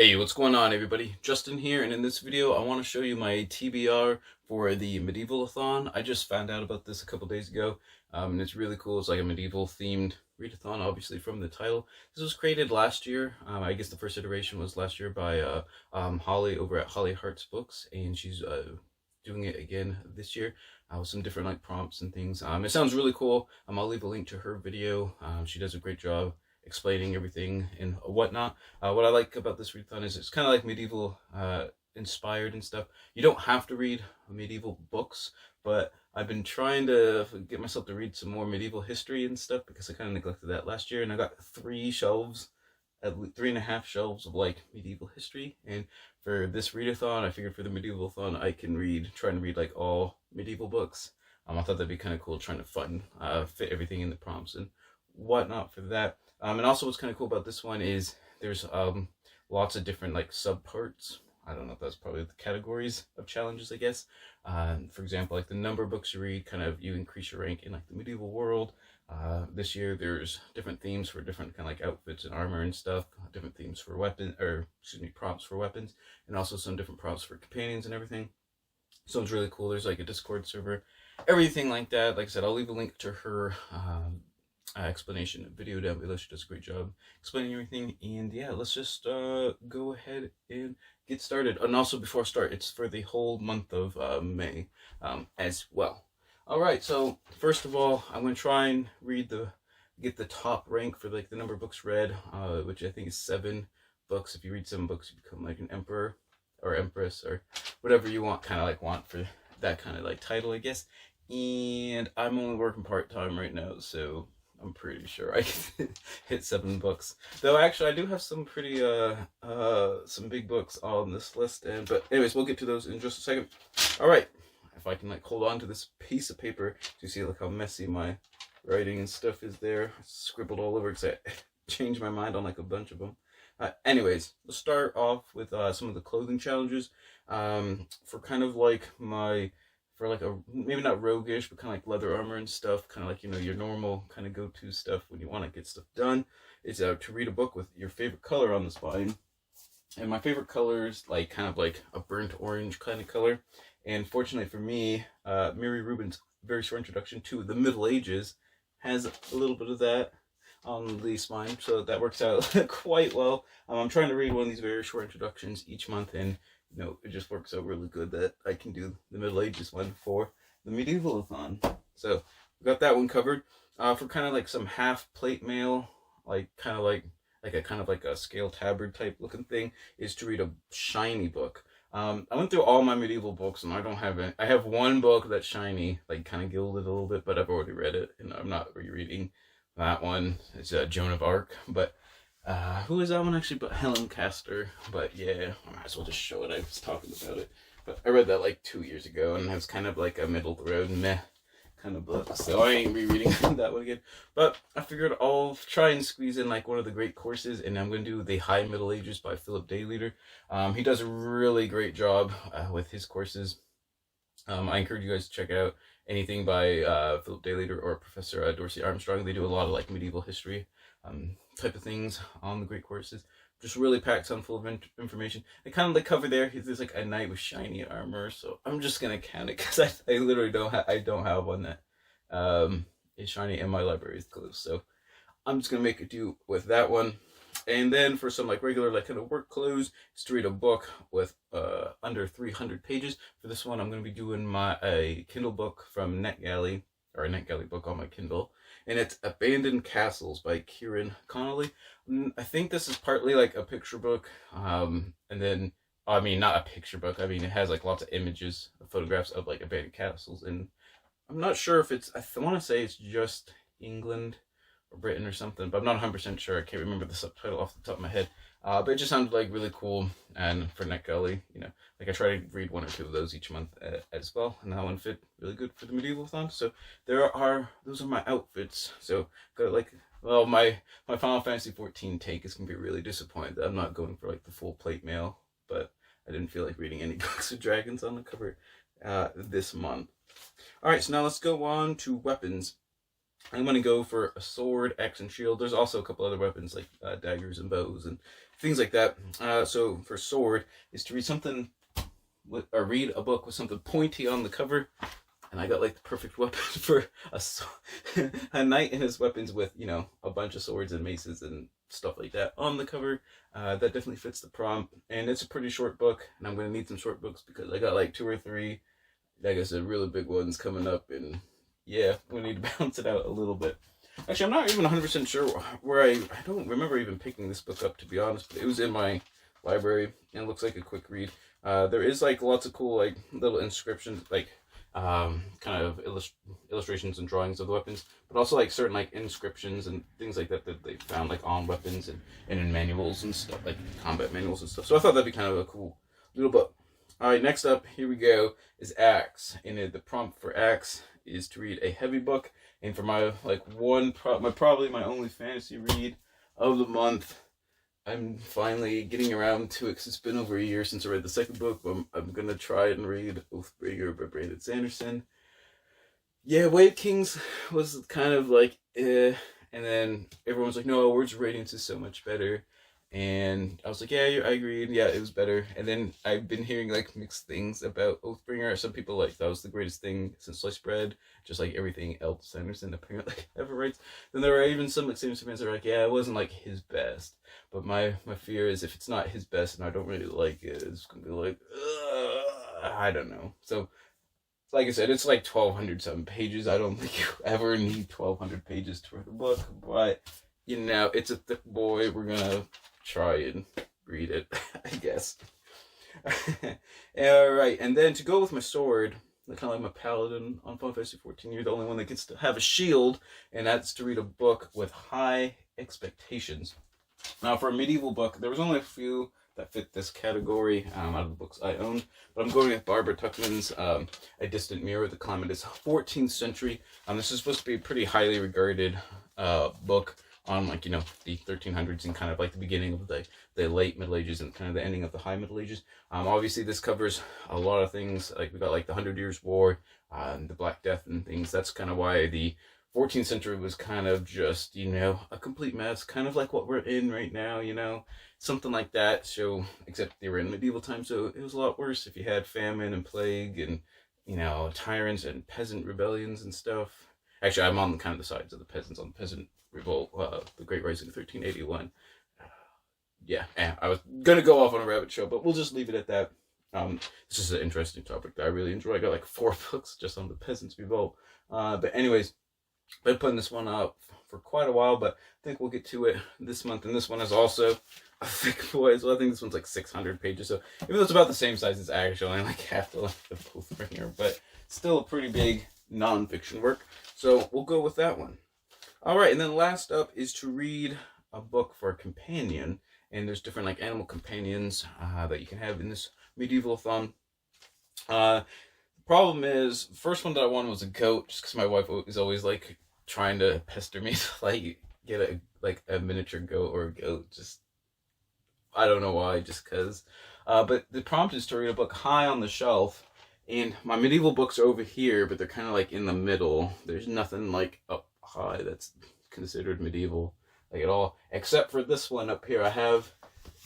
Hey, what's going on everybody? Justin here, and in this video I want to show you my TBR for the Medievalathon. I just found out about this a couple days ago, and it's really cool. It's like a medieval themed readathon, obviously from the title. This was created last year. I guess the first iteration was last year by Holly over at Holly Hearts Books, and she's doing it again this year with some different like prompts and things. It sounds really cool. I'll leave a link to her video. She does a great job explaining everything and whatnot. What I like about this readathon is it's kind of like medieval inspired and stuff. You don't have to read medieval books, but I've been trying to get myself to read some more medieval history and stuff because I kind of neglected that last year, and I got 3.5 shelves of like medieval history. And for this readathon, I figured for the Medievalathon I can try and read like all medieval books. I thought that'd be kind of cool, trying to fit everything in the prompts and whatnot for that. And also what's kind of cool about this one is there's lots of different like subparts. I don't know if that's probably the categories of challenges, I guess. For example, like the number of books you read, kind of you increase your rank in like the medieval world. This year there's different themes for different kind of like outfits and armor and stuff, different themes for prompts for weapons, and also some different prompts for companions and everything. So it's really cool. There's like a Discord server, everything like that. Like I said, I'll leave a link to her explanation video down below. She does a great job explaining everything. And yeah, let's just go ahead and get started. And also before I start, it's for the whole month of May as well. All right, so first of all, I'm going to try and get the top rank for like the number of books read, which I think is 7 books. If you read 7 books, you become like an emperor or empress or whatever you want for that kind of like title, I guess. And I'm only working part-time right now, so I'm pretty sure I can hit 7 books. Though actually I do have some pretty some big books on this list, but anyways, we'll get to those in just a second. All right, if I can like hold on to this piece of paper to see like how messy my writing and stuff is there. I scribbled all over because I changed my mind on like a bunch of them. Anyways, let's start off with some of the clothing challenges for kind of like for like a maybe not roguish, but kind of like leather armor and stuff, kind of like, you know, your normal kind of go-to stuff when you want to get stuff done. It's to read a book with your favorite color on the spine. And my favorite color is like kind of like a burnt orange kind of color. And fortunately for me, Mary Rubin's very short introduction to the Middle Ages has a little bit of that on the spine, so that works out quite well. I'm trying to read one of these very short introductions each month, and you know, it just works out really good that I can do the Middle Ages one for the Medievalathon. So we got that one covered. For kind of like some half plate mail, like kind of like a scale tabard type looking thing, is to read a shiny book. I went through all my medieval books, and I don't have it. I have one book that's shiny, like kind of gilded a little bit, but I've already read it, and I'm not rereading that one. It's Joan of Arc, but who is that one actually? But Helen Castor. But yeah, I might as well just show it. I was talking about it, but I read that like 2 years ago, and it was kind of like a middle of the road meh kind of book, so I ain't rereading that one again. But I figured I'll try and squeeze in like one of the great courses, and I'm going to do the High Middle Ages by Philip Dayleader. He does a really great job with his courses. I encourage you guys to check out anything by Philip Dayleader or Professor Dorsey Armstrong. They do a lot of like medieval history type of things on the great courses. Just really packed on full of information. They kind of like cover there's like a knight with shiny armor, so I'm just gonna count it because I literally don't have one that is shiny, and my library is closed, so I'm just gonna make it do with that one. And then for some like regular like kind of work clothes, is to read a book with under 300 pages. For this one, I'm going to be doing a Kindle book from NetGalley, or a NetGalley book on my Kindle, and it's Abandoned Castles by Kieran Connolly. I think this is partly like a picture book, and then I mean not a picture book. I mean it has like lots of images, photographs of like abandoned castles, and I'm not sure if it's. I want to say it's just England or Britain or something, but I'm not 100% sure. I can't remember the subtitle off the top of my head. But it just sounded like really cool, and for NetGalley, you know, like I try to read 1 or 2 of those each month as well, and that one fit really good for the Medievalathon. So those are my outfits. So got like, well, my Final Fantasy 14 take is gonna be really disappointed that I'm not going for like the full plate mail, but I didn't feel like reading any books with dragons on the cover this month. All right, so now let's go on to weapons. I'm going to go for a sword, axe, and shield. There's also a couple other weapons like daggers and bows and things like that. So for sword is to read something or read a book with something pointy on the cover, and I got like the perfect weapon for a knight and his weapons with, you know, a bunch of swords and maces and stuff like that on the cover. That definitely fits the prompt, and it's a pretty short book, and I'm gonna need some short books because I got like 2 or 3, like I said, really big ones coming up, and yeah, I'm gonna need to balance it out a little bit. Actually, I'm not even 100% sure where I don't remember even picking this book up, to be honest, but it was in my library, and it looks like a quick read. There is like lots of cool like little inscriptions, like kind of illustrations and drawings of the weapons, but also like certain like inscriptions and things like that that they found like on weapons and in manuals and stuff, like combat manuals and stuff. So I thought that'd be kind of a cool little book. All right, next up, here we go, is Axe. And the prompt for Axe is to read a heavy book. And for my like probably my only fantasy read of the month, I'm finally getting around to it because it's been over a year since I read the second book. But I'm gonna try and read Oathbringer by Brandon Sanderson. Yeah, Wave Kings was kind of like and then everyone's like, no, Words of Radiance is so much better. And I was like, yeah, I agreed. Yeah, it was better. And then I've been hearing like mixed things about Oathbringer. Some people like that was the greatest thing since sliced bread, just like everything else Sanderson apparently ever writes. Then there are even some like Sanderson fans that are like, yeah, it wasn't like his best. But my fear is if it's not his best and I don't really like it, it's gonna be like, I don't know. So like I said, it's like 1,200 some pages. I don't think you ever need 1,200 pages to read a book, but you know, it's a thick boy. We're gonna try and read it, I guess. All right, and then to go with my sword, kind of like my paladin on Final Fantasy 14, you're the only one that gets to have a shield, and that's to read a book with high expectations. Now, for a medieval book, there was only a few that fit this category out of the books I owned, but I'm going with Barbara Tuchman's A Distant Mirror, The Climate is 14th Century. This is supposed to be a pretty highly regarded book on, like, you know, the 1300s and kind of like the beginning of the late Middle Ages and kind of the ending of the High Middle Ages. Obviously, this covers a lot of things. Like, we got like the 100 Years' War, and the Black Death and things. That's kind of why the 14th century was kind of just, you know, a complete mess, kind of like what we're in right now, you know, something like that. So, except they were in medieval times, so it was a lot worse if you had famine and plague and, you know, tyrants and peasant rebellions and stuff. Actually, I'm on kind of the sides of the peasants, on the peasant revolt, the Great Rising of 1381. Yeah, I was gonna go off on a rabbit trail, but we'll just leave it at that. This is an interesting topic that I really enjoy. I got like 4 books just on the peasants revolt. But anyways, been putting this one up for quite a while, but I think we'll get to it this month. And this one is also a thick boy as well. I think this one's like 600 pages. So even though it's about the same size as actually, only like half the length of Oathbringer, but still a pretty big non-fiction work. So we'll go with that one. All right, and then last up is to read a book for a companion. And there's different like animal companions that you can have in this Medievalathon. Problem is, first one that I wanted was a goat, just because my wife is always like trying to pester me to like get a miniature goat or a goat. Just, I don't know why, just because. But the prompt is to read a book high on the shelf, and my medieval books are over here, but they're kind of like in the middle. There's nothing like up high that's considered medieval, like at all, except for this one up here. I have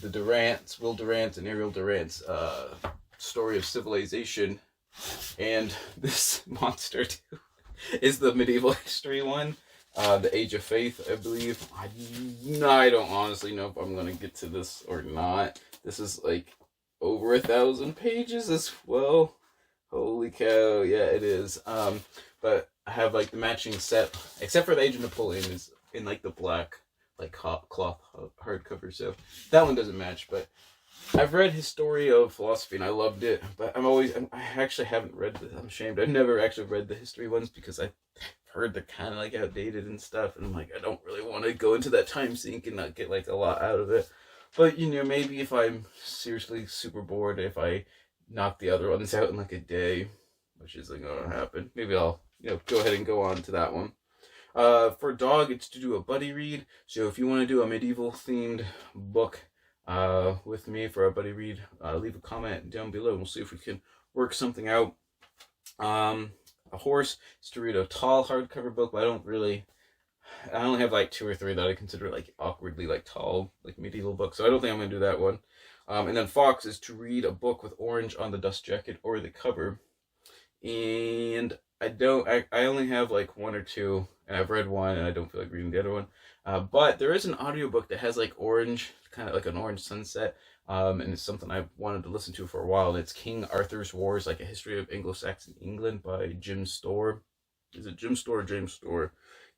the Durant's, Will Durant and Ariel Durant's Story of Civilization. And this monster too is the medieval history one, the Age of Faith, I believe. I don't honestly know if I'm gonna get to this or not. This is like over 1,000 pages as well. Holy cow, yeah, it is. But I have like the matching set, except for the Age of Napoleon is in like the black, like cloth hardcover. So that one doesn't match, but I've read his Story of Philosophy and I loved it, but I actually haven't read I'm ashamed. I've never actually read the history ones because I've heard they're kind of like outdated and stuff, and I'm like, I don't really want to go into that time sink and not get like a lot out of it. But, you know, maybe if I'm seriously super bored, if I knock the other ones out in like a day, which isn't going to happen, maybe I'll, you know, go ahead and go on to that one. For dog, it's to do a buddy read. So if you want to do a medieval themed book with me for a buddy read, leave a comment down below and we'll see if we can work something out. A horse is to read a tall hardcover book, but I don't really I only have like 2 or 3 that I consider like awkwardly like tall, like medieval books. So I don't think I'm gonna do that one. And then Fox is to read a book with orange on the dust jacket or the cover. And I only have like 1 or 2, and I've read one and I don't feel like reading the other one. But there is an audiobook that has like orange, kind of like an orange sunset. And it's something I've wanted to listen to for a while. And it's King Arthur's Wars, like a history of Anglo-Saxon England by Jim Storr. Is it Jim Storr or James Storr?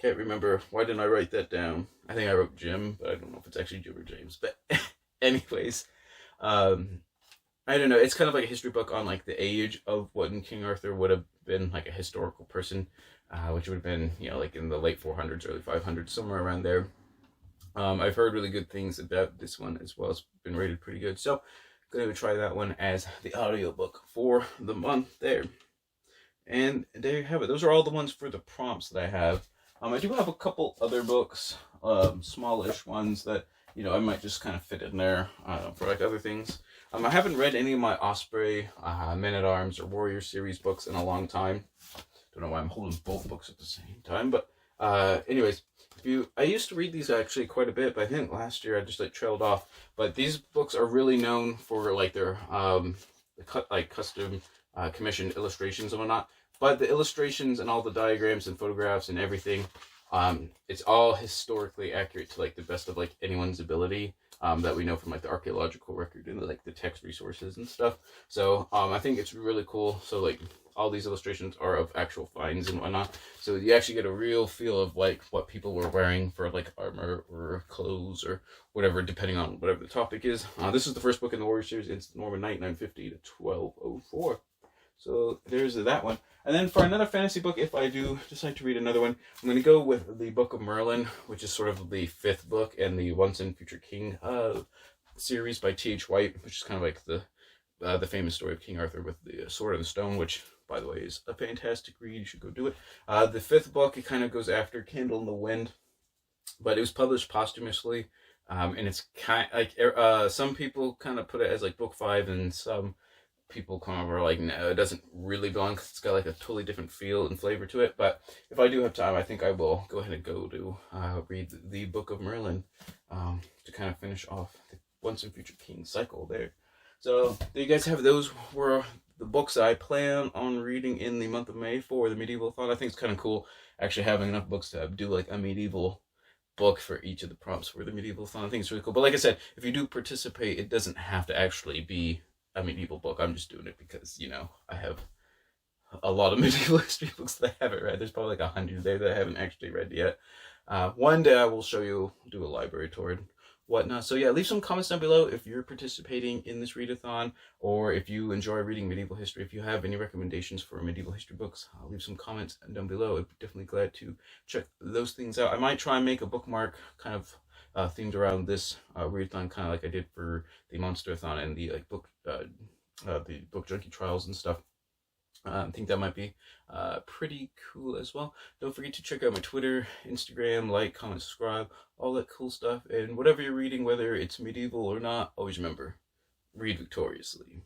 Can't remember. Why didn't I write that down? I think I wrote Jim, but I don't know if it's actually Jim or James. But anyways, um, I don't know. It's kind of like a history book on like the age of when King Arthur would have been like a historical person, which would have been, you know, like in the late 400s, early 500s, somewhere around there. I've heard really good things about this one as well. It's been rated pretty good. So I'm going to try that one as the audiobook for the month there. And there you have it. Those are all the ones for the prompts that I have. I do have a couple other books, smallish ones that, you know, I might just kind of fit in there for like other things. I haven't read any of my Osprey, Men-at-Arms, or Warrior series books in a long time. Don't know why I'm holding both books at the same time, but anyways, I used to read these actually quite a bit, but I think last year I just like trailed off. But these books are really known for like their custom commissioned illustrations and whatnot. But the illustrations and all the diagrams and photographs and everything, it's all historically accurate to like the best of like anyone's ability that we know from like the archaeological record and like the text resources and stuff. So I think it's really cool. So like all these illustrations are of actual finds and whatnot. So you actually get a real feel of like what people were wearing for like armor or clothes or whatever, depending on whatever the topic is. This is the first book in the Warrior series. It's Norman Knight, 950 to 1204. So there's that one. And then for another fantasy book, if I do decide to read another one, I'm going to go with the Book of Merlin, which is sort of the 5th book in the Once and Future King series by T.H. White, which is kind of like the famous story of King Arthur with the Sword and Stone, which, by the way, is a fantastic read. You should go do it. The 5th book, it kind of goes after Candle in the Wind, but it was published posthumously, and it's kind of like some people kind of put it as like book 5, and some people come over like, no, it doesn't really belong because it's got like a totally different feel and flavor to it. But if I do have time, I think I will go ahead and go to read the Book of Merlin to kind of finish off the Once and Future King cycle there. So there you guys have. Those were the books I plan on reading in the month of May for the Medievalathon. I think it's kind of cool actually having enough books to do like a medieval book for each of the prompts for the Medievalathon. I think it's really cool. But like I said, if you do participate, it doesn't have to actually be a medieval book. I'm just doing it because, you know, I have a lot of medieval history books that I haven't read. There's probably like 100 there that I haven't actually read yet. One day I will show you, do a library tour and whatnot. So yeah, leave some comments down below if you're participating in this readathon, or if you enjoy reading medieval history. If you have any recommendations for medieval history books, I'll leave some comments down below. I'd be definitely glad to check those things out. I might try and make a bookmark kind of themed around this readathon, kind of like I did for the Monsterathon and the like book junkie trials and stuff. I think that might be pretty cool as well. Don't forget to check out my Twitter, Instagram, like, comment, subscribe, all that cool stuff. And whatever you're reading, whether it's medieval or not, always remember, read victoriously.